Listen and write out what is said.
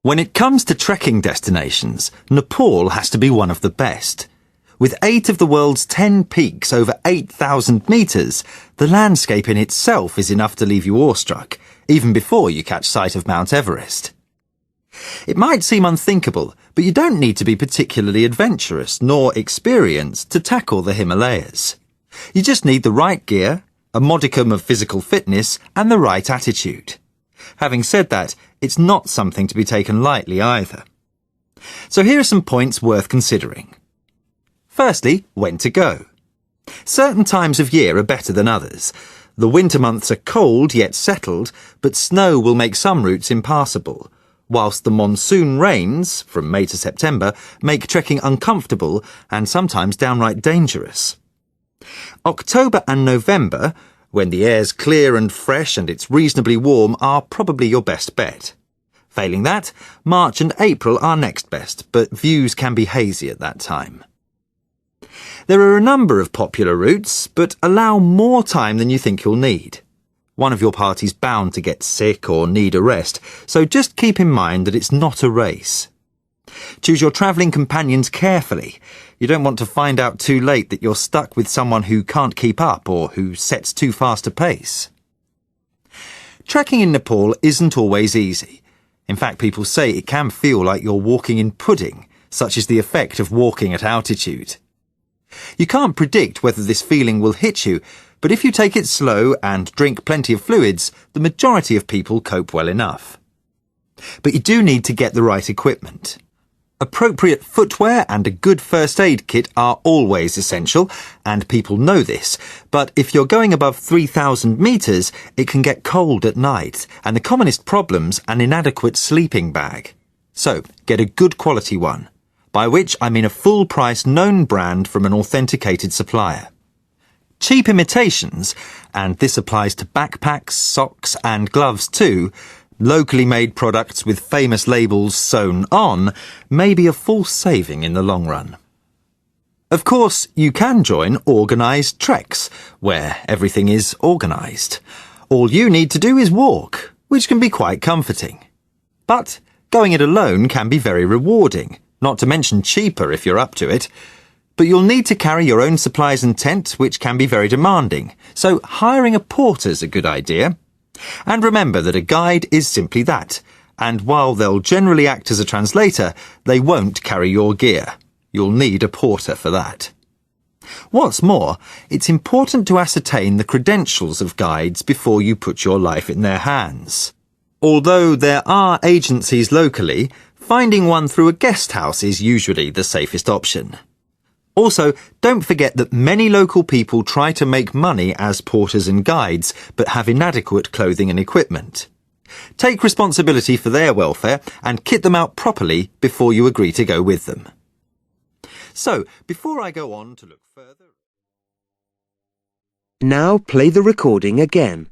When it comes to trekking destinations, Nepal has to be one of the best. With 8 of the world's 10 peaks over 8,000 metres, the landscape in itself is enough to leave you awestruck, even before you catch sight of Mount Everest. It might seem unthinkable, but you don't need to be particularly adventurous nor experienced to tackle the Himalayas. You just need the right gear, a modicum of physical fitness, and the right attitude. Having said that, it's not something to be taken lightly either. So here are some points worth considering. Firstly, when to go. Certain times of year are better than others. The winter months are cold yet settled, but snow will make some routes impassable, whilst the monsoon rains, from May to September, make trekking uncomfortable and sometimes downright dangerous. October and November, when the air's clear and fresh and it's reasonably warm, are probably your best bet. Failing that, March and April are next best, but views can be hazy at that time. There are a number of popular routes, but allow more time than you think you'll need. One of your party's bound to get sick or need a rest, so just keep in mind that it's not a race. Choose your travelling companions carefully. You don't want to find out too late that you're stuck with someone who can't keep up or who sets too fast a pace. Trekking in Nepal isn't always easy. In fact, people say it can feel like you're walking in pudding, such is the effect of walking at altitude. You can't predict whether this feeling will hit you, but if you take it slow and drink plenty of fluids, the majority of people cope well enough. But you do need to get the right equipment. Appropriate footwear and a good first aid kit are always essential, and people know this, but if you're going above 3,000 metres, it can get cold at night, and the commonest problem's an inadequate sleeping bag. So, get a good quality one, by which I mean a full-price known brand from an authenticated supplier. Cheap imitations, and this applies to backpacks, socks and gloves too, locally made products with famous labels sewn on, may be a false saving in the long run. Of course, you can join organised treks, where everything is organised. All you need to do is walk, which can be quite comforting. But going it alone can be very rewarding, not to mention cheaper if you're up to it. But you'll need to carry your own supplies and tent, which can be very demanding, so hiring a porter's a good idea. And remember that a guide is simply that, and while they'll generally act as a translator, they won't carry your gear. You'll need a porter for that. What's more, it's important to ascertain the credentials of guides before you put your life in their hands. Although there are agencies locally, finding one through a guest house is usually the safest option. Also, don't forget that many local people try to make money as porters and guides, but have inadequate clothing and equipment. Take responsibility for their welfare and kit them out properly before you agree to go with them. So, before I go on to look further... Now play the recording again.